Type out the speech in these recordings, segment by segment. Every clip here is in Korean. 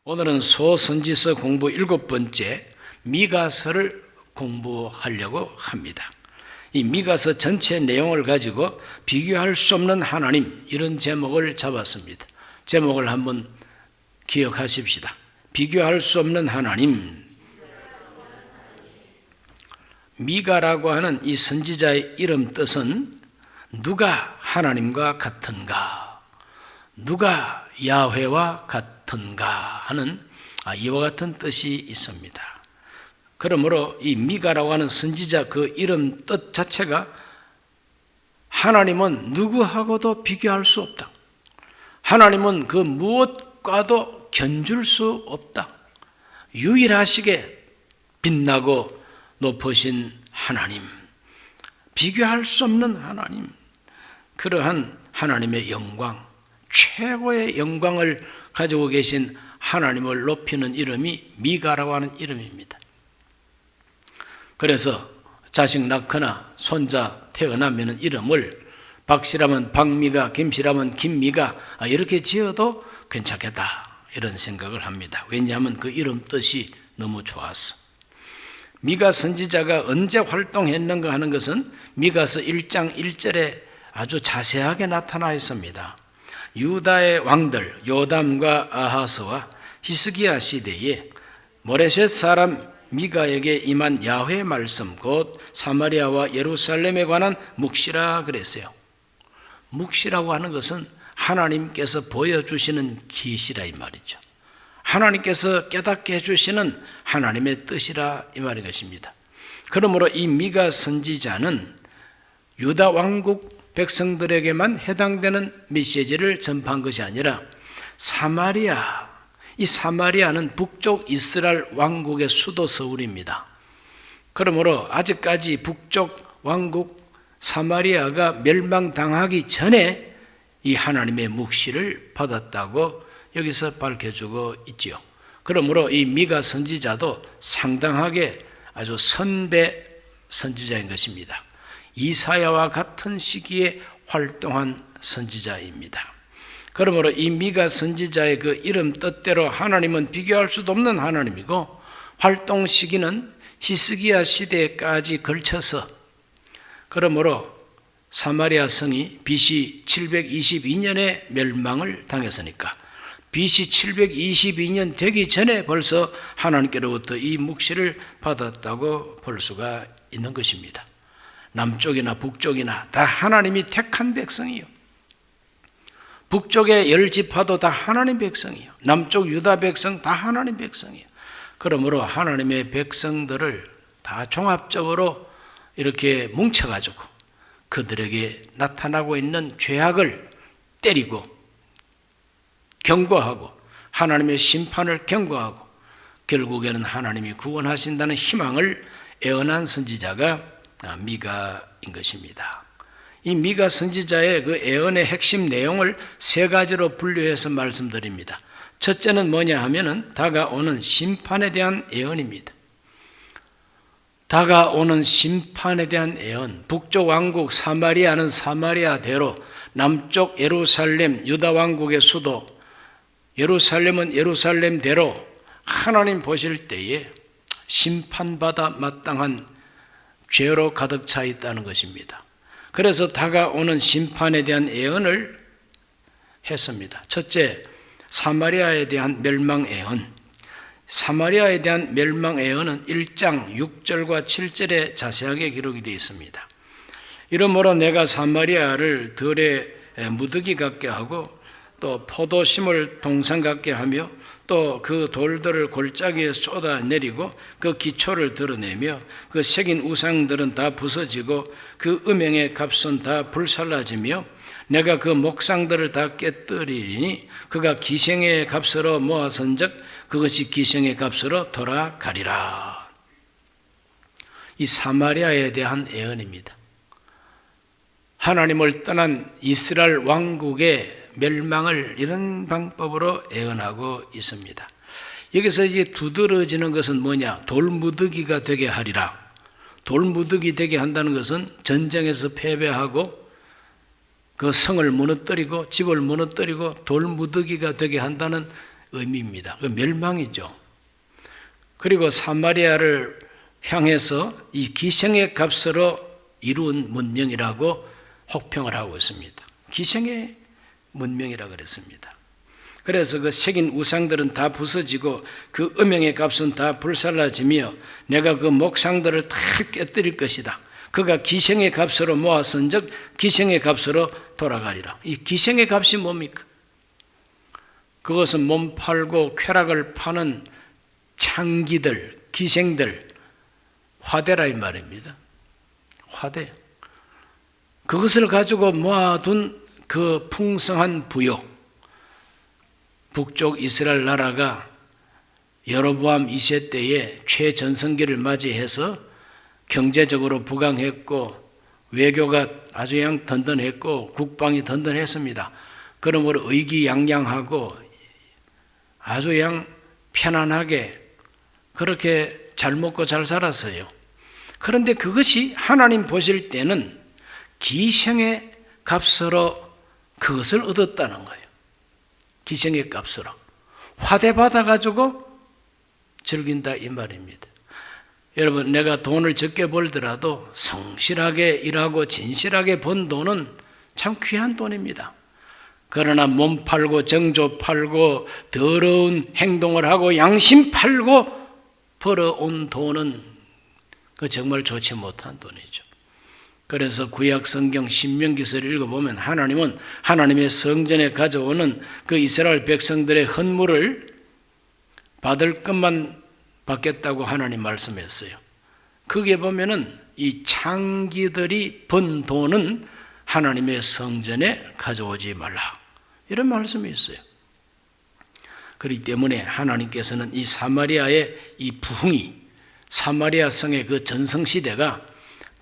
오늘은 소선지서 공부 7번째 미가서를 공부하려고 합니다. 이 미가서 전체 내용을 가지고 비교할 수 없는 하나님, 이런 제목을 잡았습니다. 제목을 한번 기억하십시다. 비교할 수 없는 하나님. 미가라고 하는 이 선지자의 이름 뜻은 누가 하나님과 같은가, 누가 야훼와 같은가 하는 이와 같은 뜻이 있습니다. 그러므로 이 미가라고 하는 선지자 그 이름 뜻 자체가 하나님은 누구하고도 비교할 수 없다, 하나님은 그 무엇과도 견줄 수 없다, 유일하시게 빛나고 높으신 하나님, 비교할 수 없는 하나님, 그러한 하나님의 영광, 최고의 영광을 가지고 계신 하나님을 높이는 이름이 미가라고 하는 이름입니다. 그래서 자식 낳거나 손자 태어나면 이름을 박씨라면 박미가, 김씨라면 김미가 이렇게 지어도 괜찮겠다, 이런 생각을 합니다. 왜냐하면 그 이름 뜻이 너무 좋아서. 미가 선지자가 언제 활동했는가 하는 것은 미가서 1장 1절에 아주 자세하게 나타나 있습니다. 유다의 왕들 요담과 아하스와 히스기야 시대에 모레셋 사람 미가에게 임한 야훼 말씀, 곧 사마리아와 예루살렘에 관한 묵시라 그랬어요. 묵시라고 하는 것은 하나님께서 보여주시는 계시라 이 말이죠. 하나님께서 깨닫게 해주시는 하나님의 뜻이라 이 말인 것입니다. 그러므로 이 미가 선지자는 유다 왕국 백성들에게만 해당되는 메시지를 전파한 것이 아니라 사마리아, 이 사마리아는 북쪽 이스라엘 왕국의 수도 서울입니다. 그러므로 아직까지 북쪽 왕국 사마리아가 멸망당하기 전에 이 하나님의 묵시를 받았다고 여기서 밝혀주고 있지요. 그러므로 이 미가 선지자도 상당하게 아주 선배 선지자인 것입니다. 이사야와 같은 시기에 활동한 선지자입니다. 그러므로 이 미가 선지자의 그 이름 뜻대로 하나님은 비교할 수도 없는 하나님이고, 활동 시기는 히스기야 시대까지 걸쳐서, 그러므로 사마리아 성이 BC 722년에 멸망을 당했으니까 BC 722년 되기 전에 벌써 하나님께로부터 이 묵시를 받았다고 볼 수가 있는 것입니다. 남쪽이나 북쪽이나 다 하나님이 택한 백성이요, 북쪽의 10지파도 다 하나님 백성이요, 남쪽 유다 백성 다 하나님 백성이요. 그러므로 하나님의 백성들을 다 종합적으로 이렇게 뭉쳐가지고 그들에게 나타나고 있는 죄악을 때리고 경고하고 하나님의 심판을 경고하고 결국에는 하나님이 구원하신다는 희망을 애언한 선지자가 미가인 것입니다. 이 미가 선지자의 그 애언의 핵심 내용을 3가지로 분류해서 말씀드립니다. 첫째는 뭐냐 하면은 다가오는 심판에 대한 애언입니다. 다가오는 심판에 대한 애언. 북쪽 왕국 사마리아는 사마리아대로, 남쪽 예루살렘 유다 왕국의 수도 예루살렘은 예루살렘대로 하나님 보실 때에 심판받아 마땅한 죄로 가득 차 있다는 것입니다. 그래서 다가오는 심판에 대한 예언을 했습니다. 첫째, 사마리아에 대한 멸망 예언. 사마리아에 대한 멸망 예언은 1장 6절과 7절에 자세하게 기록이 되어 있습니다. 이러므로 내가 사마리아를 들의 무더기 같게 하고 또 포도심을 동산 같게 하며 또 그 돌들을 골짜기에 쏟아내리고 그 기초를 드러내며 그 새긴 우상들은 다 부서지고 그 음행의 값은 다 불살라지며 내가 그 목상들을 다 깨뜨리리니 그가 기생의 값으로 모아선즉 그것이 기생의 값으로 돌아가리라. 이 사마리아에 대한 예언입니다. 하나님을 떠난 이스라엘 왕국의 멸망을 이런 방법으로 예언하고 있습니다. 여기서 이제 두드러지는 것은 뭐냐? 돌무더기가 되게 하리라. 돌무더기 되게 한다는 것은 전쟁에서 패배하고 그 성을 무너뜨리고 집을 무너뜨리고 돌무더기가 되게 한다는 의미입니다. 그 멸망이죠. 그리고 사마리아를 향해서 이 기생의 값으로 이룬 문명이라고 혹평을 하고 있습니다. 기생의 문명이라고 그랬습니다. 그래서 그 새긴 우상들은 다 부서지고 그 음행의 값은 다 불살라지며 내가 그 목상들을 다 깨뜨릴 것이다. 그가 기생의 값으로 모았은즉 기생의 값으로 돌아가리라. 이 기생의 값이 뭡니까? 그것은 몸 팔고 쾌락을 파는 창기들, 기생들, 화대라 이 말입니다. 화대. 그것을 가지고 모아둔 그 풍성한 부요. 북쪽 이스라엘 나라가 여로보암 2세 때에 최전성기를 맞이해서 경제적으로 부강했고 외교가 아주 양 든든했고 국방이 든든했습니다. 그러므로 의기양양하고 아주 양 편안하게 그렇게 잘 먹고 잘 살았어요. 그런데 그것이 하나님 보실 때는 기생의 값으로 그것을 얻었다는 거예요. 기생의 값으로 화대받아가지고 즐긴다 이 말입니다. 여러분, 내가 돈을 적게 벌더라도 성실하게 일하고 진실하게 번 돈은 참 귀한 돈입니다. 그러나 몸 팔고 정조 팔고 더러운 행동을 하고 양심 팔고 벌어온 돈은 그 정말 좋지 못한 돈이죠. 그래서 구약 성경 신명기서를 읽어보면 하나님은 하나님의 성전에 가져오는 그 이스라엘 백성들의 헌물을 받을 것만 받겠다고 하나님 말씀했어요. 거기에 보면은 이 창기들이 번 돈은 하나님의 성전에 가져오지 말라 이런 말씀이 있어요. 그렇기 때문에 하나님께서는 이 사마리아의 이 부흥이 사마리아 성의 그 전성시대가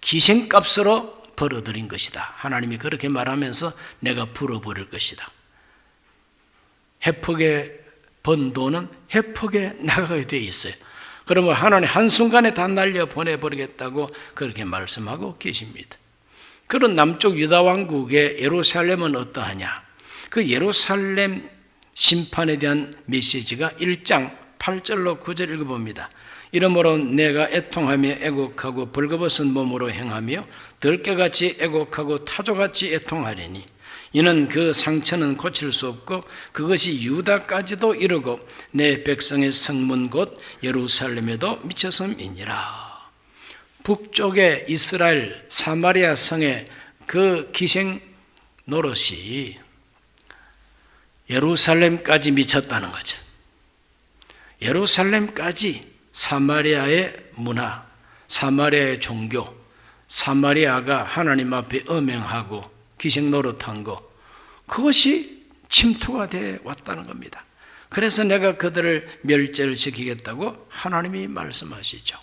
기생값으로 벌어들인 것이다. 하나님이 그렇게 말하면서 내가 풀어버릴 것이다. 해퍽에 번 돈은 해퍽에 나가게 되어 있어요. 그러면 하나님 한순간에 다 날려 보내버리겠다고 그렇게 말씀하고 계십니다. 그런 남쪽 유다 왕국의 예루살렘은 어떠하냐? 그 예루살렘 심판에 대한 메시지가 1장 8절로 9절 읽어봅니다. 이러므로 내가 애통하며 애곡하고 벌거벗은 몸으로 행하며 들깨같이 애곡하고 타조같이 애통하리니 이는 그 상처는 고칠 수 없고 그것이 유다까지도 이르고 내 백성의 성문 곧 예루살렘에도 미쳤음이니라. 북쪽의 이스라엘 사마리아 성의 그 기생 노릇이 예루살렘까지 미쳤다는 거죠. 예루살렘까지 사마리아의 문화, 사마리아의 종교, 사마리아가 하나님 앞에 음행하고 기생 노릇한 거, 그것이 침투가 돼 왔다는 겁니다. 그래서 내가 그들을 멸절을 시키겠다고 하나님이 말씀하시죠.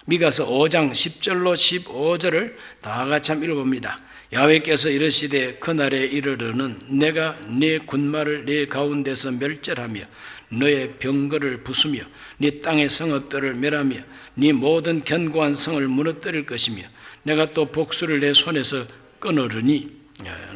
미가서 5장 10절로 15절을 다 같이 한번 읽어봅니다. 야훼께서 이르시되 그날에 이르르는 내가 네 군마를 네 가운데서 멸절하며 너의 병거를 부수며 네 땅의 성읍들을 멸하며 네 모든 견고한 성을 무너뜨릴 것이며 내가 또 복수를 내 손에서 끊으르니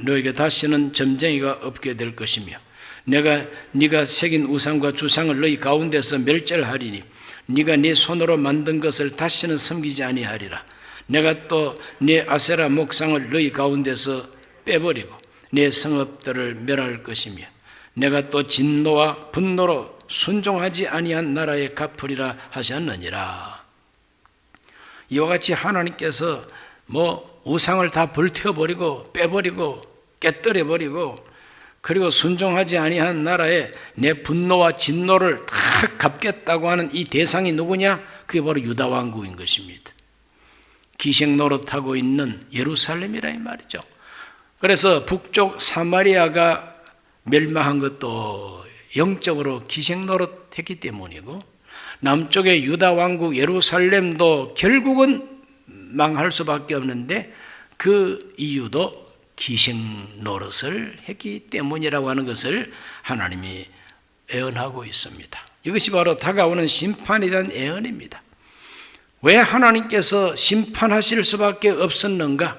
너에게 다시는 점쟁이가 없게 될 것이며 내가 네가 새긴 우상과 주상을 너희 가운데서 멸절하리니 네가 네 손으로 만든 것을 다시는 섬기지 아니하리라. 내가 또 네 아세라 목상을 너희 가운데서 빼버리고 네 성읍들을 멸할 것이며 내가 또 진노와 분노로 순종하지 아니한 나라에 갚으리라 하셨느니라. 이와 같이 하나님께서 우상을 다 불태워버리고 빼버리고 깨뜨려버리고 그리고 순종하지 아니한 나라에 내 분노와 진노를 다 갚겠다고 하는 이 대상이 누구냐? 그게 바로 유다 왕국인 것입니다. 기생 노릇하고 있는 예루살렘이라 이 말이죠. 그래서 북쪽 사마리아가 멸망한 것도 영적으로 기생 노릇했기 때문이고 남쪽의 유다 왕국 예루살렘도 결국은 망할 수밖에 없는데 그 이유도 기생 노릇을 했기 때문이라고 하는 것을 하나님이 예언하고 있습니다. 이것이 바로 다가오는 심판에 대한 예언입니다. 왜 하나님께서 심판하실 수밖에 없었는가?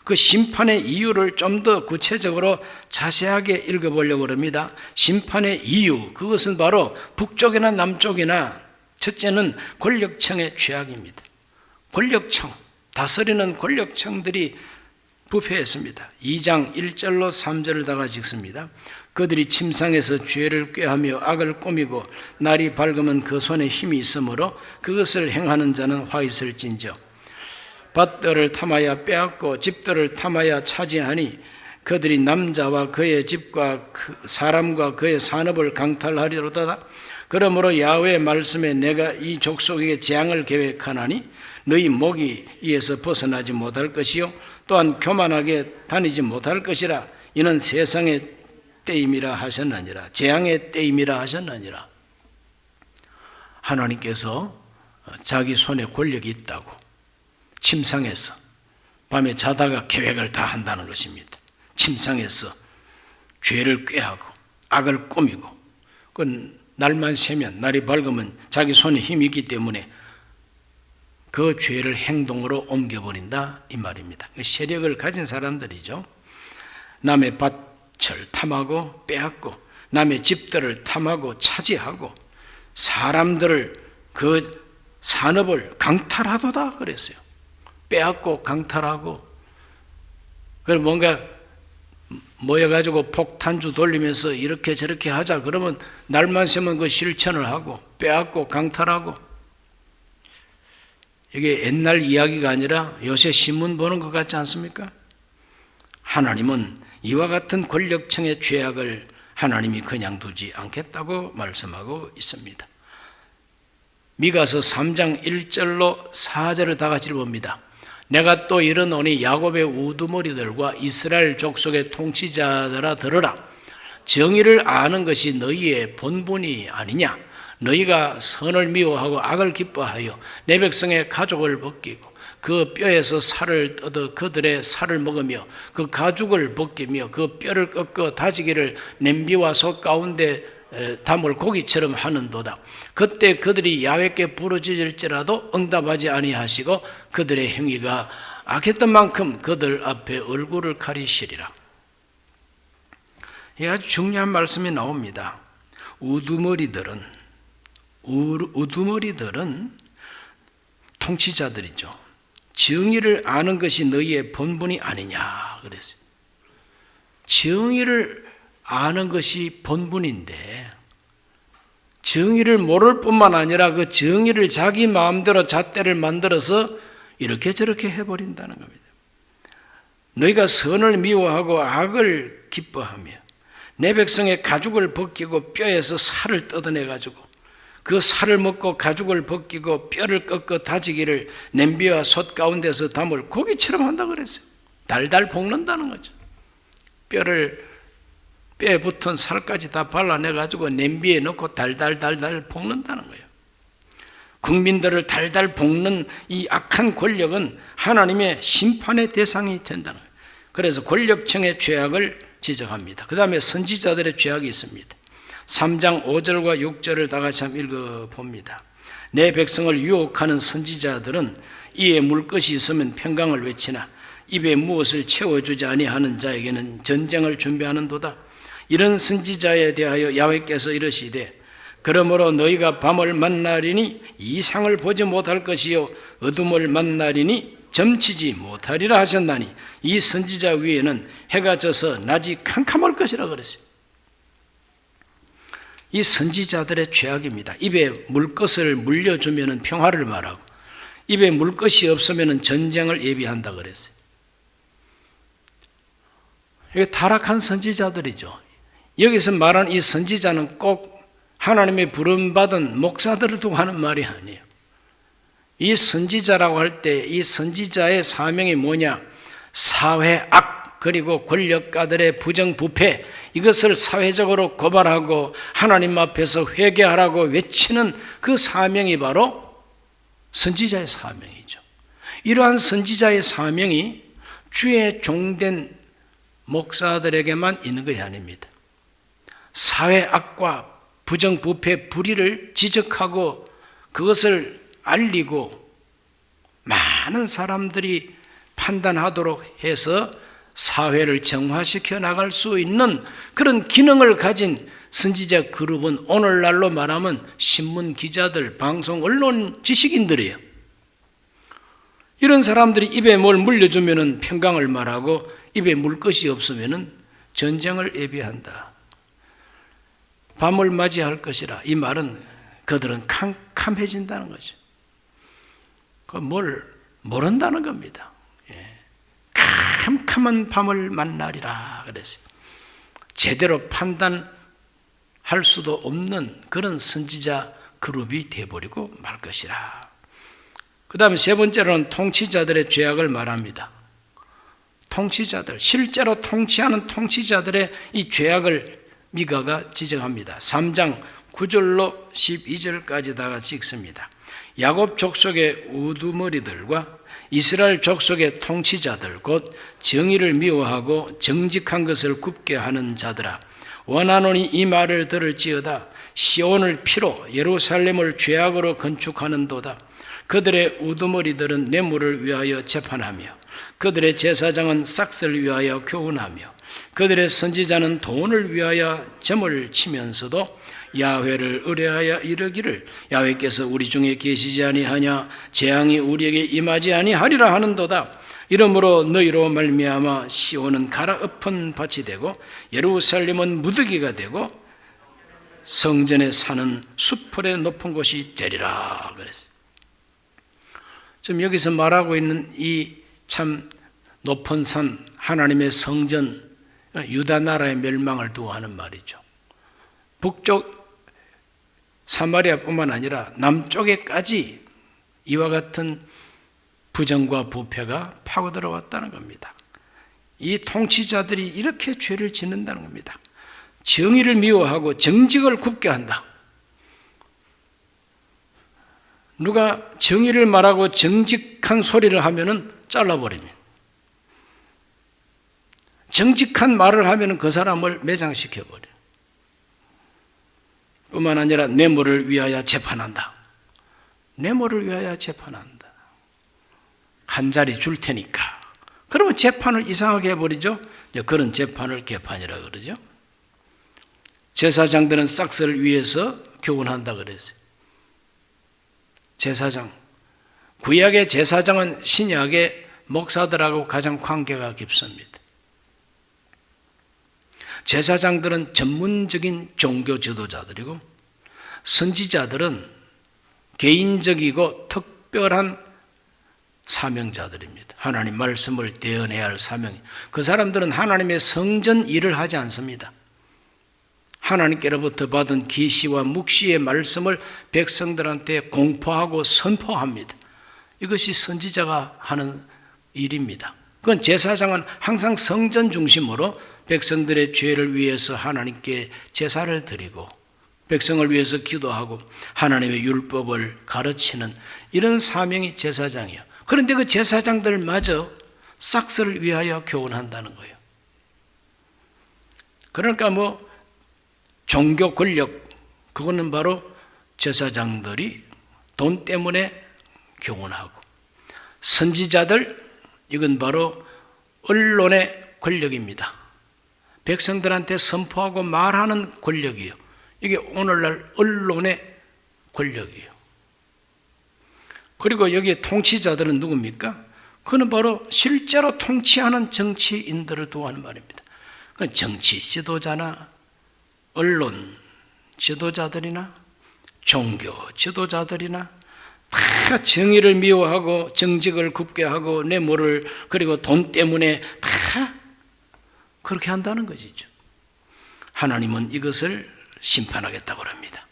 그 심판의 이유를 좀 더 구체적으로 자세하게 읽어보려고 합니다. 심판의 이유, 그것은 바로 북쪽이나 남쪽이나 첫째는 권력층의 죄악입니다. 권력층, 다스리는 권력층들이 부패했습니다. 2장 1절로 3절을 다 같이 읽습니다. 그들이 침상에서 죄를 꾀하며 악을 꾸미고 날이 밝으면 그 손에 힘이 있으므로 그것을 행하는 자는 화 있을진저. 밭들을 탐하여 빼앗고 집들을 탐하여 차지하니 그들이 남자와 그의 집과 사람과 그의 산업을 강탈하리로다. 그러므로 야훼의 말씀에 내가 이 족속에게 재앙을 계획하나니 너희 목이 이에서 벗어나지 못할 것이요 또한 교만하게 다니지 못할 것이라. 이는 세상의 때임이라 하셨느니라. 재앙의 때임이라 하셨느니라. 하나님께서 자기 손에 권력이 있다고 침상에서 밤에 자다가 계획을 다 한다는 것입니다. 침상에서 죄를 꾀하고 악을 꾸미고 그 날만 새면 날이 밝으면 자기 손에 힘이 있기 때문에 그 죄를 행동으로 옮겨버린다 이 말입니다. 세력을 가진 사람들이죠. 남의 밭을 탐하고 빼앗고 남의 집들을 탐하고 차지하고 사람들을 그 산업을 강탈하도다 그랬어요. 빼앗고 강탈하고 그걸 뭔가 모여가지고 폭탄주 돌리면서 이렇게 저렇게 하자 그러면 날만 새면 그 실천을 하고 빼앗고 강탈하고 이게 옛날 이야기가 아니라 요새 신문 보는 것 같지 않습니까? 하나님은 이와 같은 권력층의 죄악을 하나님이 그냥 두지 않겠다고 말씀하고 있습니다. 미가서 3장 1절로 4절을 다 같이 봅니다. 내가 또 이르노니 야곱의 우두머리들과 이스라엘 족속의 통치자들아 들으라. 정의를 아는 것이 너희의 본분이 아니냐. 너희가 선을 미워하고 악을 기뻐하여 내 백성의 가죽을 벗기고 그 뼈에서 살을 뜯어 그들의 살을 먹으며 그 가죽을 벗기며 그 뼈를 꺾어 다지기를 냄비와 솥 가운데 담을 고기처럼 하는도다. 그때 그들이 야훼께 부르짖을지라도 응답하지 아니하시고 그들의 행위가 악했던 만큼 그들 앞에 얼굴을 가리시리라. 이 아주 중요한 말씀이 나옵니다. 우두머리들은 통치자들이죠. 정의를 아는 것이 너희의 본분이 아니냐 그랬어요. 정의를 아는 것이 본분인데 정의를 모를 뿐만 아니라 그 정의를 자기 마음대로 잣대를 만들어서 이렇게 저렇게 해버린다는 겁니다. 너희가 선을 미워하고 악을 기뻐하며 내 백성의 가죽을 벗기고 뼈에서 살을 뜯어내가지고 그 살을 먹고 가죽을 벗기고 뼈를 꺾어 다지기를 냄비와 솥 가운데서 담을 고기처럼 한다 그랬어요. 달달 볶는다는 거죠. 뼈에 붙은 살까지 다 발라내가지고 냄비에 넣고 달달달달 볶는다는 거예요. 국민들을 달달 볶는 이 악한 권력은 하나님의 심판의 대상이 된다는 거예요. 그래서 권력층의 죄악을 지적합니다. 그 다음에 선지자들의 죄악이 있습니다. 3장 5절과 6절을 다 같이 한번 읽어봅니다. 내 백성을 유혹하는 선지자들은 이에 물 것이 있으면 평강을 외치나 입에 무엇을 채워주지 아니하는 자에게는 전쟁을 준비하는도다. 이런 선지자에 대하여 야훼께서 이르시되 그러므로 너희가 밤을 만나리니 이상을 보지 못할 것이요 어둠을 만나리니 점치지 못하리라 하셨나니 이 선지자 위에는 해가 져서 낮이 캄캄할 것이라 그랬어요. 이 선지자들의 죄악입니다. 입에 물것을 물려주면 평화를 말하고 입에 물것이 없으면 전쟁을 예비한다 그랬어요. 이게 타락한 선지자들이죠. 여기서 말하는 이 선지자는 꼭 하나님의 부름받은 목사들을 두고 하는 말이 아니에요. 이 선지자라고 할 때 이 선지자의 사명이 뭐냐? 사회악 그리고 권력가들의 부정부패 이것을 사회적으로 고발하고 하나님 앞에서 회개하라고 외치는 그 사명이 바로 선지자의 사명이죠. 이러한 선지자의 사명이 주의 종된 목사들에게만 있는 것이 아닙니다. 사회악과 부정부패 불의를 지적하고 그것을 알리고 많은 사람들이 판단하도록 해서 사회를 정화시켜 나갈 수 있는 그런 기능을 가진 선지자 그룹은 오늘날로 말하면 신문 기자들, 방송, 언론 지식인들이에요. 이런 사람들이 입에 뭘 물려주면 평강을 말하고 입에 물 것이 없으면 전쟁을 예비한다. 밤을 맞이할 것이라. 이 말은 그들은 캄캄해진다는 거죠. 뭘 모른다는 겁니다. 캄캄한 밤을 만나리라 그랬어요. 제대로 판단할 수도 없는 그런 선지자 그룹이 되어버리고 말 것이라. 그 다음에 세 번째로는 통치자들의 죄악을 말합니다. 통치자들, 실제로 통치하는 통치자들의 이 죄악을 미가가 지적합니다. 3장 9절로 12절까지다가 찍습니다. 야곱 족속의 우두머리들과 이스라엘 족속의 통치자들 곧 정의를 미워하고 정직한 것을 굽게 하는 자들아, 원하노니 이 말을 들을지어다. 시온을 피로 예루살렘을 죄악으로 건축하는도다. 그들의 우두머리들은 뇌물을 위하여 재판하며 그들의 제사장은 싹스를 위하여 교훈하며 그들의 선지자는 돈을 위하여 점을 치면서도 야훼를 의뢰하여 이르기를 야훼께서 우리 중에 계시지 아니하냐, 재앙이 우리에게 임하지 아니하리라 하는도다. 이러므로 너희로 말미암아 시온은 갈아엎은 밭이 되고 예루살렘은 무더기가 되고 성전에 사는 수풀의 높은 곳이 되리라 그랬어요. 지금 여기서 말하고 있는 이 참 높은 산, 하나님의 성전, 유다 나라의 멸망을 두고 하는 말이죠. 북쪽 사마리아뿐만 아니라 남쪽에까지 이와 같은 부정과 부패가 파고 들어왔다는 겁니다. 이 통치자들이 이렇게 죄를 짓는다는 겁니다. 정의를 미워하고 정직을 굽게 한다. 누가 정의를 말하고 정직한 소리를 하면은 잘라버립니다. 정직한 말을 하면은 그 사람을 매장시켜버려요. 뿐만 아니라 뇌물을 위하여 재판한다. 뇌물을 위하여 재판한다. 한 자리 줄 테니까. 그러면 재판을 이상하게 해버리죠. 그런 재판을 개판이라고 그러죠. 제사장들은 싹스를 위해서 교훈한다 그랬어요. 제사장, 구약의 제사장은 신약의 목사들하고 가장 관계가 깊습니다. 제사장들은 전문적인 종교 지도자들이고 선지자들은 개인적이고 특별한 사명자들입니다. 하나님 말씀을 대언해야 할 사명. 그 사람들은 하나님의 성전 일을 하지 않습니다. 하나님께로부터 받은 계시와 묵시의 말씀을 백성들한테 공포하고 선포합니다. 이것이 선지자가 하는 일입니다. 그건 제사장은 항상 성전 중심으로 백성들의 죄를 위해서 하나님께 제사를 드리고 백성을 위해서 기도하고 하나님의 율법을 가르치는 이런 사명이 제사장이에요. 그런데 그 제사장들마저 싹스를 위하여 교훈한다는 거예요. 그러니까 종교 권력, 그거는 바로 제사장들이 돈 때문에 교훈하고, 선지자들, 이건 바로 언론의 권력입니다. 백성들한테 선포하고 말하는 권력이에요. 이게 오늘날 언론의 권력이에요. 그리고 여기 통치자들은 누굽니까? 그는 바로 실제로 통치하는 정치인들을 두고 하는 말입니다. 정치 지도자나 언론 지도자들이나 종교 지도자들이나 다 정의를 미워하고 정직을 굽게 하고 뇌물을 그리고 돈 때문에 다 그렇게 한다는 것이죠. 하나님은 이것을 심판하겠다고 합니다.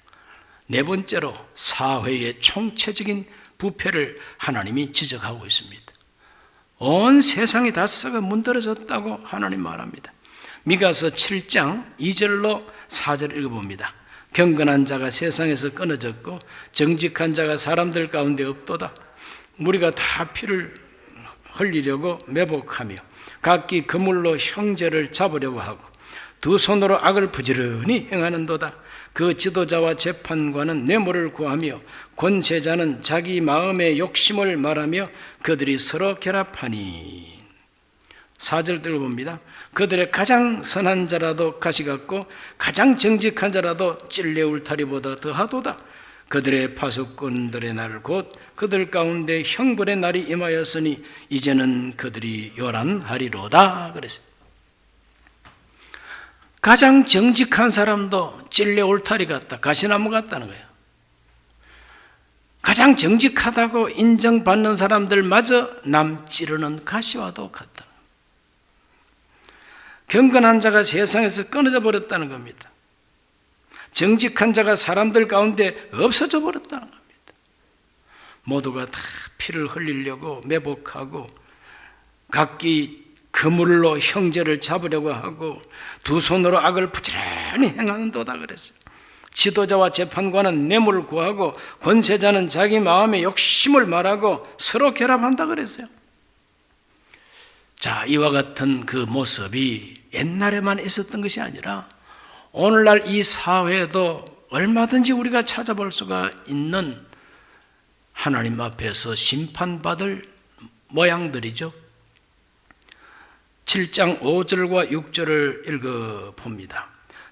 네 번째로 사회의 총체적인 부패를 하나님이 지적하고 있습니다. 온 세상이 다 썩어 문드러졌다고 하나님 말합니다. 미가서 7장 2절로 4절 읽어봅니다. 경건한 자가 세상에서 끊어졌고 정직한 자가 사람들 가운데 없도다. 무리가 다 피를 흘리려고 매복하며 각기 그물로 형제를 잡으려고 하고 두 손으로 악을 부지런히 행하는도다. 그 지도자와 재판관은 뇌물을 구하며 권세자는 자기 마음의 욕심을 말하며 그들이 서로 결합하니. 4절 읽어봅니다. 그들의 가장 선한 자라도 가시 같고 가장 정직한 자라도 찔레 울타리보다 더하도다. 그들의 파수꾼들의 날 곧 그들 가운데 형벌의 날이 임하였으니 이제는 그들이 요란하리로다. 그랬어요. 가장 정직한 사람도 찔레 울타리 같다, 가시나무 같다는 거예요. 가장 정직하다고 인정받는 사람들마저 남 찌르는 가시와도 같다. 경건한 자가 세상에서 끊어져 버렸다는 겁니다. 정직한 자가 사람들 가운데 없어져 버렸다는 겁니다. 모두가 다 피를 흘리려고 매복하고 각기 그물로 형제를 잡으려고 하고 두 손으로 악을 부지런히 행하는도다 그랬어요. 지도자와 재판관은 뇌물을 구하고 권세자는 자기 마음의 욕심을 말하고 서로 결합한다 그랬어요. 자, 이와 같은 그 모습이 옛날에만 있었던 것이 아니라 오늘날 이 사회도 얼마든지 우리가 찾아볼 수가 있는 하나님 앞에서 심판받을 모양들이죠. 7장 5절과 6절을 읽어봅니다.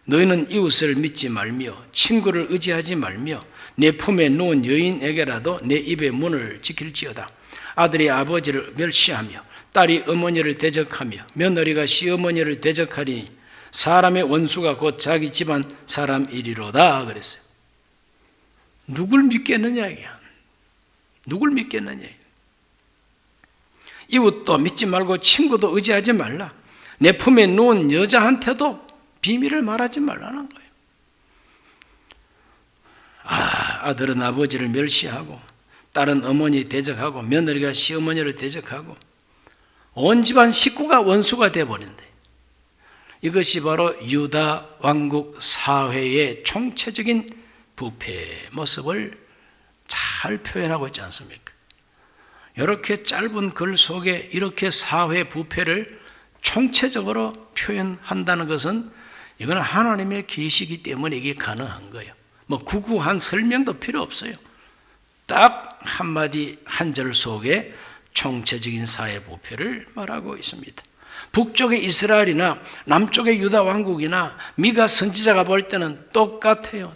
너희는 이웃을 믿지 말며 친구를 의지하지 말며 내 품에 누운 여인에게라도 내 입의 문을 지킬지어다. 아들이 아버지를 멸시하며 딸이 어머니를 대적하며 며느리가 시어머니를 대적하리니 사람의 원수가 곧 자기 집안 사람이리로다 그랬어요. 누굴 믿겠느냐 이게야. 누굴 믿겠느냐. 이웃도 믿지 말고 친구도 의지하지 말라. 내 품에 누운 여자한테도 비밀을 말하지 말라는 거예요. 아들은 아버지를 멸시하고 딸은 어머니 대적하고 며느리가 시어머니를 대적하고 온 집안 식구가 원수가 되어버린대. 이것이 바로 유다 왕국 사회의 총체적인 부패의 모습을 잘 표현하고 있지 않습니까? 이렇게 짧은 글 속에 이렇게 사회 부패를 총체적으로 표현한다는 것은 이건 하나님의 계시이기 때문에 이게 가능한 거예요. 뭐 구구한 설명도 필요 없어요. 딱 한마디 한 절 속에 총체적인 사회 부패를 말하고 있습니다. 북쪽의 이스라엘이나 남쪽의 유다 왕국이나 미가 선지자가 볼 때는 똑같아요.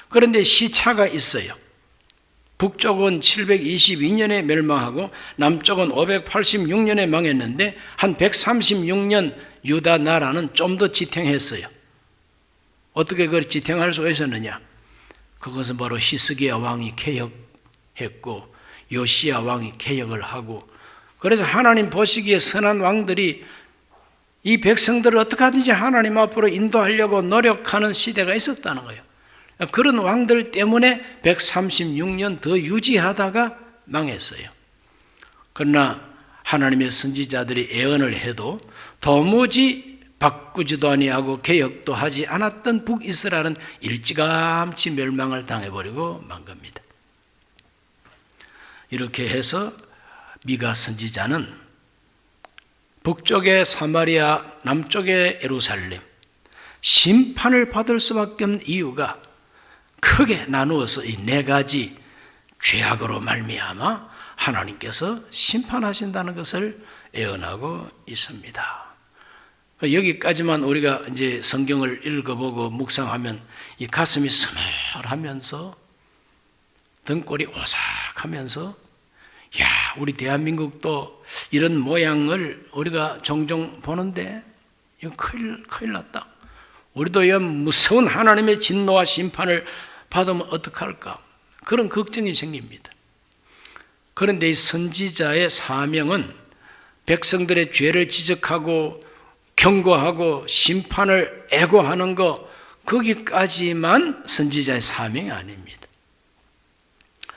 그런데 시차가 있어요. 북쪽은 722년에 멸망하고 남쪽은 586년에 망했는데 한 136년 유다 나라는 좀 더 지탱했어요. 어떻게 그걸 지탱할 수 있었느냐? 그것은 바로 히스기야 왕이 개혁했고 요시야 왕이 개혁을 하고, 그래서 하나님 보시기에 선한 왕들이 이 백성들을 어떻게 하든지 하나님 앞으로 인도하려고 노력하는 시대가 있었다는 거예요. 그런 왕들 때문에 136년 더 유지하다가 망했어요. 그러나 하나님의 선지자들이 예언을 해도 도무지 바꾸지도 아니하고 개혁도 하지 않았던 북이스라엘은 일찌감치 멸망을 당해버리고 만 겁니다. 이렇게 해서 미가 선지자는 북쪽의 사마리아, 남쪽의 예루살렘 심판을 받을 수밖에 없는 이유가 크게 나누어서 이 네 가지 죄악으로 말미암아 하나님께서 심판하신다는 것을 예언하고 있습니다. 여기까지만 우리가 이제 성경을 읽어보고 묵상하면 이 가슴이 서늘하면서 등골이 오싹하면서 야, 우리 대한민국도 이런 모양을 우리가 종종 보는데 이거 큰일 났다. 우리도 이 무서운 하나님의 진노와 심판을 받으면 어떡할까? 그런 걱정이 생깁니다. 그런데 이 선지자의 사명은 백성들의 죄를 지적하고 경고하고 심판을 애고하는 것, 거기까지만 선지자의 사명이 아닙니다.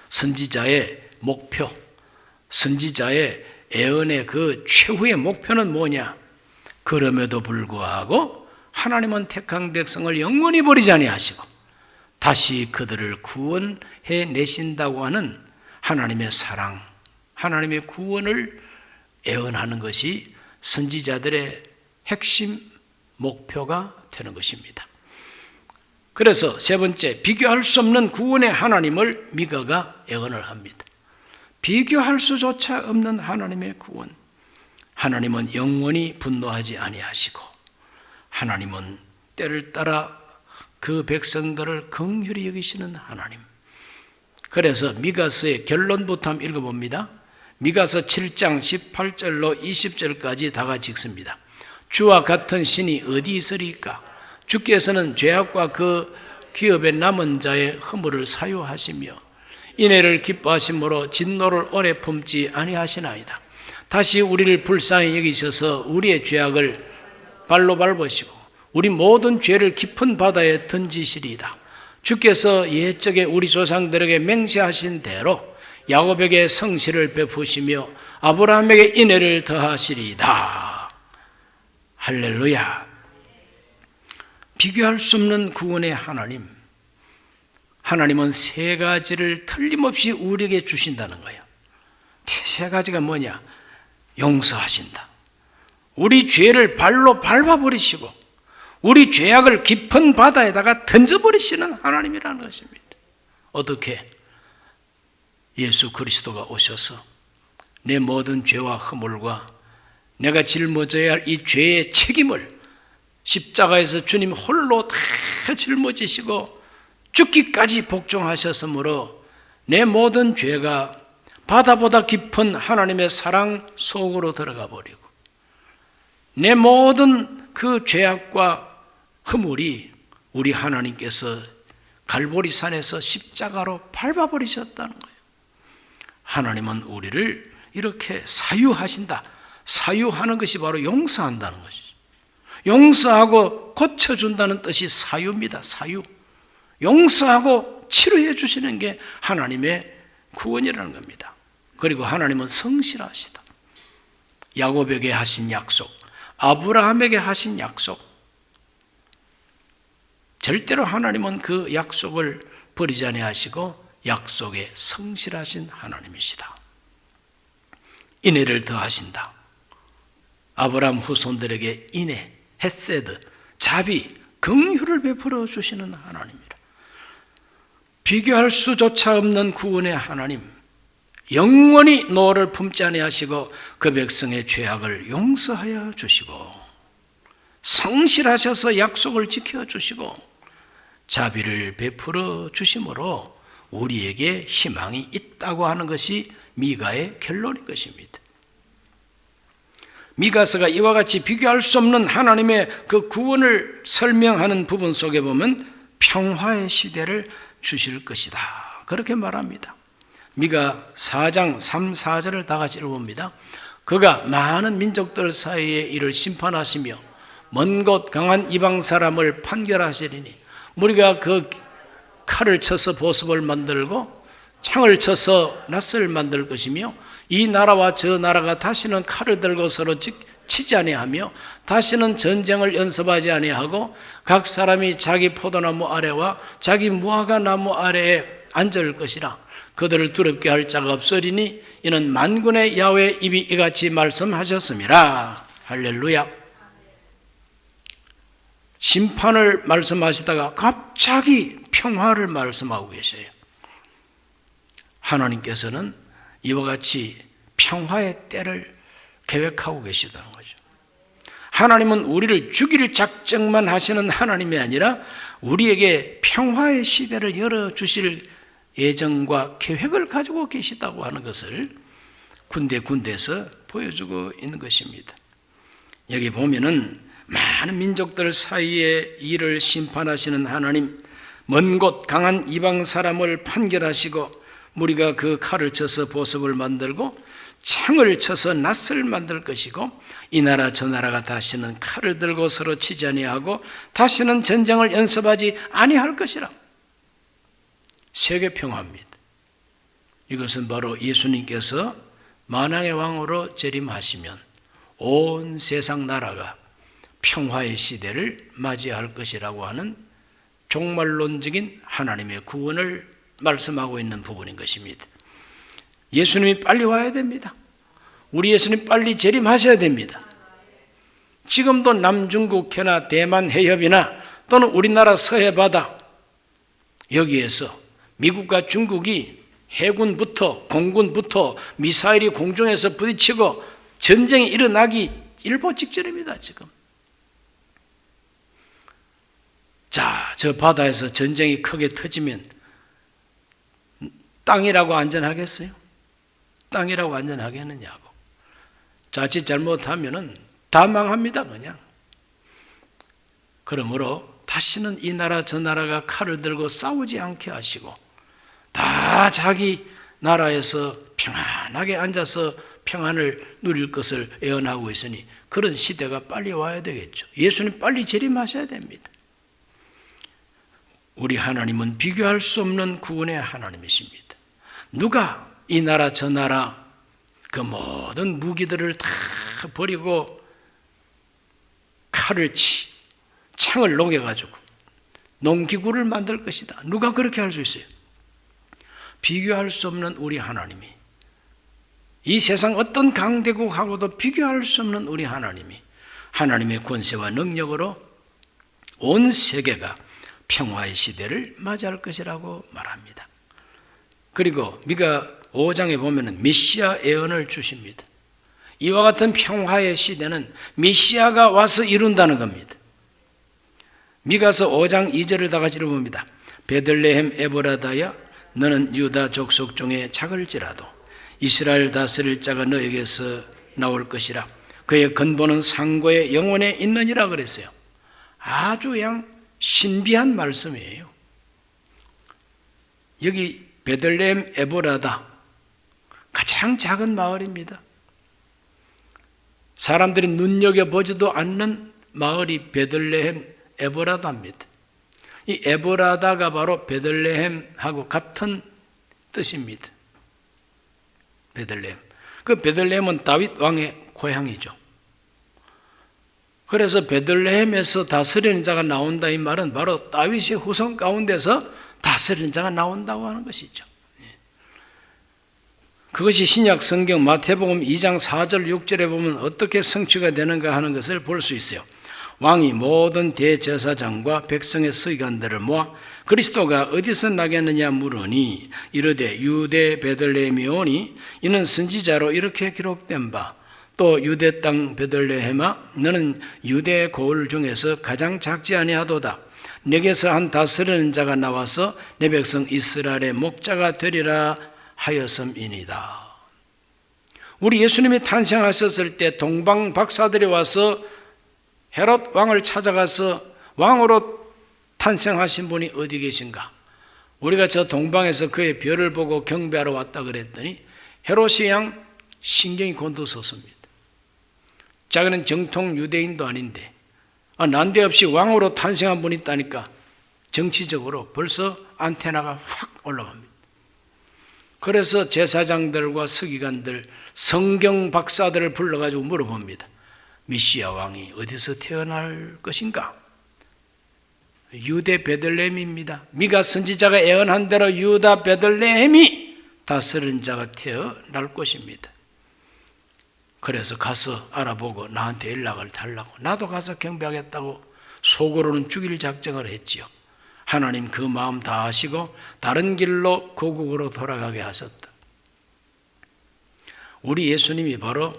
선지자의 목표, 선지자의 예언의 그 최후의 목표는 뭐냐? 그럼에도 불구하고 하나님은 택한 백성을 영원히 버리지 아니하시고 다시 그들을 구원해 내신다고 하는 하나님의 사랑, 하나님의 구원을 예언하는 것이 선지자들의 핵심 목표가 되는 것입니다. 그래서 세 번째, 비교할 수 없는 구원의 하나님을 미가가 예언을 합니다. 비교할 수조차 없는 하나님의 구원. 하나님은 영원히 분노하지 아니하시고 하나님은 때를 따라 그 백성들을 긍휼히 여기시는 하나님. 그래서 미가서의 결론부터 한번 읽어봅니다. 미가서 7장 18절로 20절까지 다 같이 읽습니다. 주와 같은 신이 어디 있으리까? 주께서는 죄악과 그 기업에 남은 자의 허물을 사유하시며 인애를 기뻐하심으로 진노를 오래 품지 아니하시나이다. 다시 우리를 불쌍히 여기셔서 우리의 죄악을 발로 밟으시고 우리 모든 죄를 깊은 바다에 던지시리이다. 주께서 옛적에 우리 조상들에게 맹세하신 대로 야곱에게 성실을 베푸시며 아브라함에게 인애를 더하시리이다. 할렐루야. 비교할 수 없는 구원의 하나님. 하나님은 세 가지를 틀림없이 우리에게 주신다는 거예요. 세 가지가 뭐냐? 용서하신다. 우리 죄를 발로 밟아버리시고 우리 죄악을 깊은 바다에다가 던져버리시는 하나님이라는 것입니다. 어떻게? 예수 그리스도가 오셔서 내 모든 죄와 허물과 내가 짊어져야 할 이 죄의 책임을 십자가에서 주님 홀로 다 짊어지시고 죽기까지 복종하셨으므로 내 모든 죄가 바다보다 깊은 하나님의 사랑 속으로 들어가 버리고 내 모든 그 죄악과 허물이 우리 하나님께서 갈보리산에서 십자가로 밟아버리셨다는 거예요. 하나님은 우리를 이렇게 사유하신다. 사유하는 것이 바로 용서한다는 것이죠. 용서하고 고쳐준다는 뜻이 사유입니다. 사유. 용서하고 치료해 주시는 게 하나님의 구원이라는 겁니다. 그리고 하나님은 성실하시다. 야곱에게 하신 약속, 아브라함에게 하신 약속, 절대로 하나님은 그 약속을 버리지 아니하시고 약속에 성실하신 하나님이시다. 인애를 더하신다. 아브라함 후손들에게 인애, 헤세드, 자비, 긍휼을 베풀어 주시는 하나님이라. 비교할 수조차 없는 구원의 하나님, 영원히 노를 품지 아니하시고 그 백성의 죄악을 용서하여 주시고 성실하셔서 약속을 지켜주시고 자비를 베풀어 주심으로 우리에게 희망이 있다고 하는 것이 미가의 결론인 것입니다. 미가서가 이와 같이 비교할 수 없는 하나님의 그 구원을 설명하는 부분 속에 보면 평화의 시대를 주실 것이다, 그렇게 말합니다. 미가 4장 3, 4절을 다 같이 읽어봅니다. 그가 많은 민족들 사이에 이를 심판하시며 먼 곳 강한 이방 사람을 판결하시리니 우리가 그 칼을 쳐서 보습을 만들고 창을 쳐서 낫을 만들 것이며 이 나라와 저 나라가 다시는 칼을 들고 서로 치지 아니하며 다시는 전쟁을 연습하지 아니하고 각 사람이 자기 포도나무 아래와 자기 무화과 나무 아래에 앉을 것이라. 그들을 두렵게 할 자가 없으리니 이는 만군의 야훼의 입이 이같이 말씀하셨음이라. 할렐루야. 심판을 말씀하시다가 갑자기 평화를 말씀하고 계셔요. 하나님께서는 이와 같이 평화의 때를 계획하고 계시다는 거죠. 하나님은 우리를 죽일 작정만 하시는 하나님이 아니라 우리에게 평화의 시대를 열어주실 예정과 계획을 가지고 계시다고 하는 것을 군데군데에서 보여주고 있는 것입니다. 여기 보면은 많은 민족들 사이에 이를 심판하시는 하나님, 먼 곳 강한 이방 사람을 판결하시고 우리가 그 칼을 쳐서 보습을 만들고 창을 쳐서 낫을 만들 것이고 이 나라 저 나라가 다시는 칼을 들고 서로 치지 아니하고 다시는 전쟁을 연습하지 아니할 것이라. 세계 평화입니다. 이것은 바로 예수님께서 만왕의 왕으로 재림하시면 온 세상 나라가 평화의 시대를 맞이할 것이라고 하는 종말론적인 하나님의 구원을 말씀하고 있는 부분인 것입니다. 예수님이 빨리 와야 됩니다. 우리 예수님 빨리 재림하셔야 됩니다. 지금도 남중국해나 대만 해협이나 또는 우리나라 서해바다 여기에서 미국과 중국이 해군부터 공군부터 미사일이 공중에서 부딪히고 전쟁이 일어나기 일보 직전입니다. 지금. 자, 저 바다에서 전쟁이 크게 터지면 땅이라고 안전하겠어요? 땅이라고 안전하겠느냐고. 자칫 잘못하면은 다 망합니다, 그냥. 그러므로 다시는 이 나라 저 나라가 칼을 들고 싸우지 않게 하시고 다 자기 나라에서 평안하게 앉아서 평안을 누릴 것을 애원하고 있으니 그런 시대가 빨리 와야 되겠죠. 예수님 빨리 재림하셔야 됩니다. 우리 하나님은 비교할 수 없는 구원의 하나님이십니다. 누가 이 나라 저 나라 그 모든 무기들을 다 버리고 칼을 창을 녹여가지고 농기구를 만들 것이다. 누가 그렇게 할 수 있어요? 비교할 수 없는 우리 하나님이, 이 세상 어떤 강대국하고도 비교할 수 없는 우리 하나님이 하나님의 권세와 능력으로 온 세계가 평화의 시대를 맞이할 것이라고 말합니다. 그리고 미가 5장에 보면은 메시아 예언을 주십니다. 이와 같은 평화의 시대는 메시아가 와서 이룬다는 겁니다. 미가서 5장 2절을 다 같이 읽어봅니다. 베들레헴 에브라다야 너는 유다 족속 중에 작을지라도 이스라엘 다스릴 자가 너에게서 나올 것이라. 그의 근본은 상고의 영원에 있느니라 그랬어요. 아주 그냥 신비한 말씀이에요. 여기 베들레헴 에브라다 가장 작은 마을입니다. 사람들이 눈여겨보지도 않는 마을이 베들레헴 에브라다입니다. 이 에브라다가 바로 베들레헴하고 같은 뜻입니다. 베들레헴. 그 베들레헴은 다윗 왕의 고향이죠. 그래서 베들레헴에서 다스리는 자가 나온다 이 말은 바로 다윗의 후손 가운데서 다스리는 자가 나온다고 하는 것이죠. 그것이 신약 성경 마태복음 2장 4절 6절에 보면 어떻게 성취가 되는가 하는 것을 볼 수 있어요. 왕이 모든 대제사장과 백성의 서기관들을 모아 그리스도가 어디서 나겠느냐 물으니 이르되 유대 베들레헴이 오니 이는 선지자로 이렇게 기록된 바 또 유대 땅 베들레헴아 너는 유대 고을 중에서 가장 작지 아니하도다. 내게서 한 다스리는 자가 나와서 내 백성 이스라엘의 목자가 되리라 하였음이니이다. 우리 예수님이 탄생하셨을 때 동방 박사들이 와서 헤롯 왕을 찾아가서 왕으로 탄생하신 분이 어디 계신가? 우리가 저 동방에서 그의 별을 보고 경배하러 왔다 그랬더니 헤롯이 양 신경이 곤두섰습니다. 자기는 정통 유대인도 아닌데 난데없이 왕으로 탄생한 분이 있다니까 정치적으로 벌써 안테나가 확 올라갑니다. 그래서 제사장들과 서기관들, 성경 박사들을 불러가지고 물어봅니다. 메시아 왕이 어디서 태어날 것인가? 유대 베들레헴입니다. 미가 선지자가 예언한 대로 유다 베들레헴이 다스리는 자가 태어날 것입니다. 그래서 가서 알아보고 나한테 연락을 달라고, 나도 가서 경배하겠다고 속으로는 죽일 작정을 했지요. 하나님 그 마음 다 아시고 다른 길로 고국으로 돌아가게 하셨다. 우리 예수님이 바로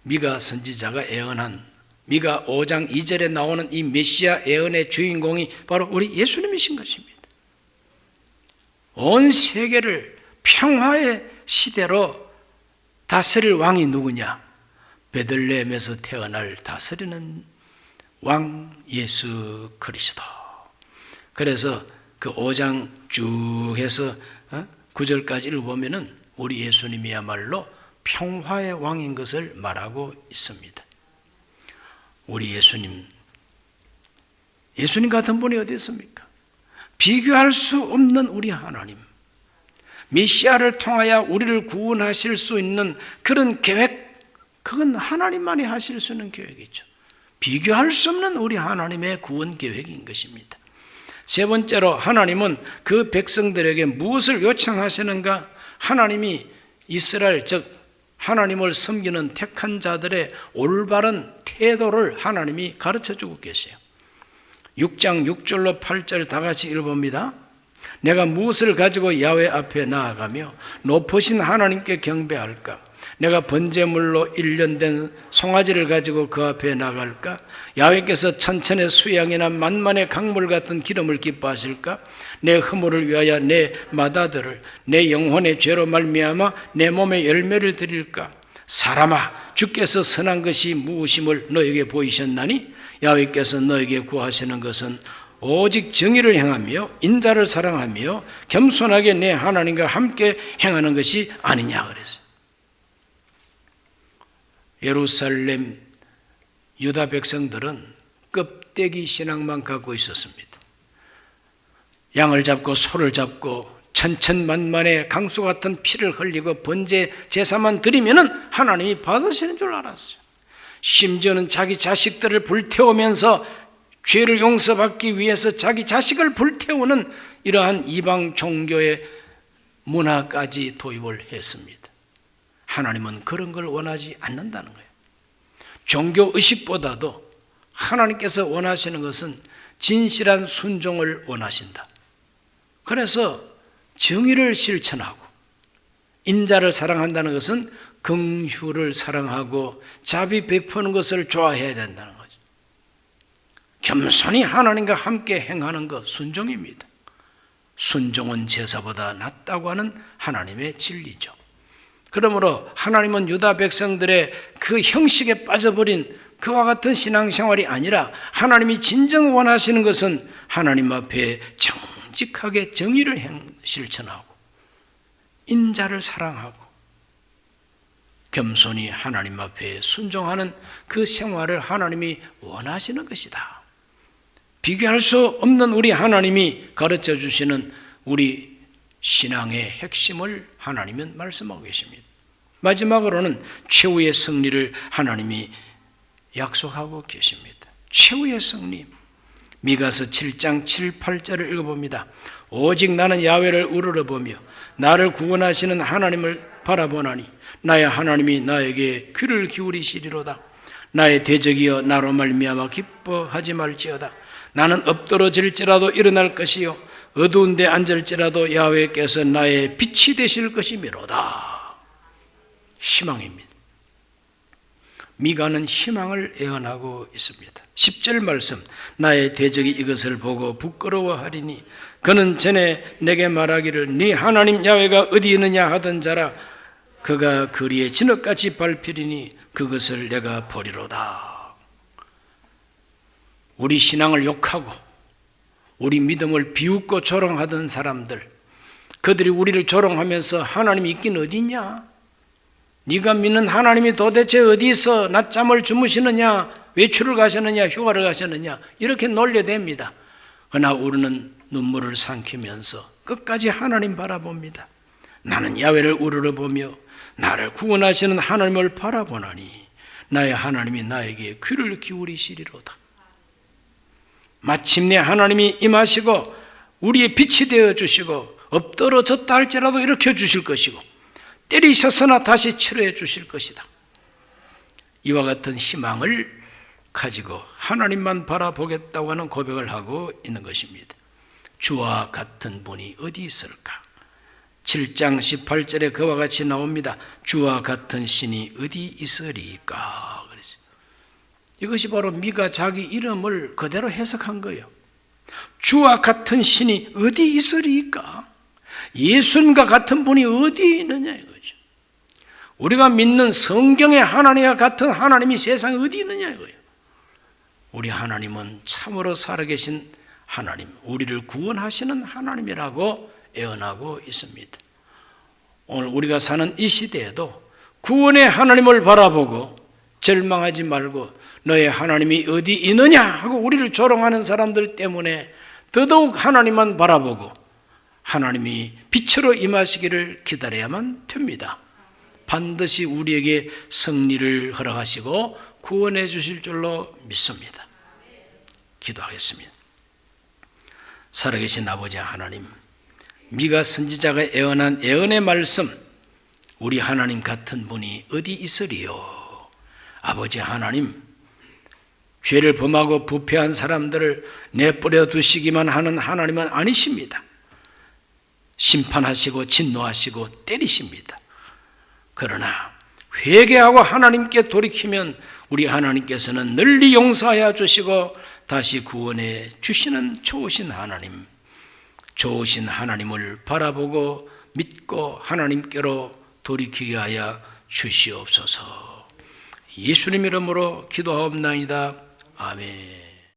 미가 선지자가 예언한 미가 5장 2절에 나오는 이 메시아 예언의 주인공이 바로 우리 예수님이신 것입니다. 온 세계를 평화의 시대로 다스릴 왕이 누구냐? 베들레헴에서 태어날 다스리는 왕 예수 그리스도. 그래서 그 5장 쭉 해서 9절까지 읽어보면은 우리 예수님이야말로 평화의 왕인 것을 말하고 있습니다. 우리 예수님 같은 분이 어디 있습니까? 비교할 수 없는 우리 하나님, 메시아를 통하여 우리를 구원하실 수 있는 그런 계획, 그건 하나님만이 하실 수 있는 계획이죠. 비교할 수 없는 우리 하나님의 구원 계획인 것입니다. 세 번째로 하나님은 그 백성들에게 무엇을 요청하시는가? 하나님이 이스라엘, 즉 하나님을 섬기는 택한 자들의 올바른 태도를 하나님이 가르쳐주고 계세요. 6장 6절로 8절 다 같이 읽어봅니다. 내가 무엇을 가지고 야훼 앞에 나아가며 높으신 하나님께 경배할까? 내가 번제물로 일련된 송아지를 가지고 그 앞에 나갈까? 야훼께서 천천의 수양이나 만만의 강물 같은 기름을 기뻐하실까? 내 허물을 위하여 내 맏아들을 내 영혼의 죄로 말미암아 내 몸에 열매를 드릴까? 사람아, 주께서 선한 것이 무엇임을 너에게 보이셨나니? 야훼께서 너에게 구하시는 것은 오직 정의를 행하며 인자를 사랑하며 겸손하게 내 하나님과 함께 행하는 것이 아니냐 그랬어요. 예루살렘 유다 백성들은 껍데기 신앙만 갖고 있었습니다. 양을 잡고 소를 잡고 천천만만의 강수 같은 피를 흘리고 번제 제사만 드리면은 하나님이 받으시는 줄 알았어요. 심지어는 자기 자식들을 불태우면서 죄를 용서받기 위해서 자기 자식을 불태우는 이러한 이방 종교의 문화까지 도입을 했습니다. 하나님은 그런 걸 원하지 않는다는 거예요. 종교의식보다도 하나님께서 원하시는 것은 진실한 순종을 원하신다. 그래서 정의를 실천하고 인자를 사랑한다는 것은 긍휼을 사랑하고 자비 베푸는 것을 좋아해야 된다는 거죠. 겸손히 하나님과 함께 행하는 것, 순종입니다. 순종은 제사보다 낫다고 하는 하나님의 진리죠. 그러므로 하나님은 유다 백성들의 그 형식에 빠져버린 그와 같은 신앙생활이 아니라 하나님이 진정 원하시는 것은 하나님 앞에 정직하게 정의를 실천하고 인자를 사랑하고 겸손히 하나님 앞에 순종하는 그 생활을 하나님이 원하시는 것이다. 비교할 수 없는 우리 하나님이 가르쳐 주시는 우리 신앙의 핵심을 하나님은 말씀하고 계십니다. 마지막으로는 최후의 승리를 하나님이 약속하고 계십니다. 최후의 승리. 미가서 7장 7, 8절을 읽어봅니다. 오직 나는 야훼를 우러러보며 나를 구원하시는 하나님을 바라보나니 나의 하나님이 나에게 귀를 기울이시리로다. 나의 대적이여 나로 말미암아 기뻐하지 말지어다. 나는 엎드러질지라도 일어날 것이요 어두운 데 앉을지라도 야훼께서 나의 빛이 되실 것이미로다. 희망입니다. 미가는 희망을 예언하고 있습니다. 10절 말씀, 나의 대적이 이것을 보고 부끄러워하리니 그는 전에 내게 말하기를 네 하나님 야훼가 어디 있느냐 하던 자라. 그가 거리에 진흙같이 밟히리니 그것을 내가 버리로다. 우리 신앙을 욕하고 우리 믿음을 비웃고 조롱하던 사람들, 그들이 우리를 조롱하면서 하나님이 있긴 어디 있냐? 네가 믿는 하나님이 도대체 어디 있어? 낮잠을 주무시느냐? 외출을 가셨느냐? 휴가를 가셨느냐? 이렇게 놀려댑니다. 그러나 우리는 눈물을 삼키면서 끝까지 하나님 바라봅니다. 나는 야훼를 우러러보며 나를 구원하시는 하나님을 바라보나니 나의 하나님이 나에게 귀를 기울이시리로다. 마침내 하나님이 임하시고 우리의 빛이 되어 주시고 엎드러졌다 할지라도 일으켜 주실 것이고 때리셨으나 다시 치료해 주실 것이다. 이와 같은 희망을 가지고 하나님만 바라보겠다고 하는 고백을 하고 있는 것입니다. 주와 같은 분이 어디 있을까? 7장 18절에 그와 같이 나옵니다. 주와 같은 신이 어디 있으리까? 그랬어요. 이것이 바로 미가 자기 이름을 그대로 해석한 거예요. 주와 같은 신이 어디 있으리까? 예수님과 같은 분이 어디 있느냐 이거죠. 우리가 믿는 성경의 하나님과 같은 하나님이 세상에 어디 있느냐 이거예요. 우리 하나님은 참으로 살아계신 하나님, 우리를 구원하시는 하나님이라고 예언하고 있습니다. 오늘 우리가 사는 이 시대에도 구원의 하나님을 바라보고 절망하지 말고 너의 하나님이 어디 있느냐 하고 우리를 조롱하는 사람들 때문에 더더욱 하나님만 바라보고 하나님이 빛으로 임하시기를 기다려야만 됩니다. 반드시 우리에게 승리를 허락하시고 구원해 주실 줄로 믿습니다. 기도하겠습니다. 살아계신 아버지 하나님, 미가 선지자가 예언한 예언의 말씀, 우리 하나님 같은 분이 어디 있으리요? 아버지 하나님, 죄를 범하고 부패한 사람들을 내버려 두시기만 하는 하나님은 아니십니다. 심판하시고 진노하시고 때리십니다. 그러나 회개하고 하나님께 돌이키면 우리 하나님께서는 널리 용서하여 주시고 다시 구원해 주시는 좋으신 하나님을 바라보고 믿고 하나님께로 돌이키게 하여 주시옵소서. 예수님 이름으로 기도하옵나이다. 아멘.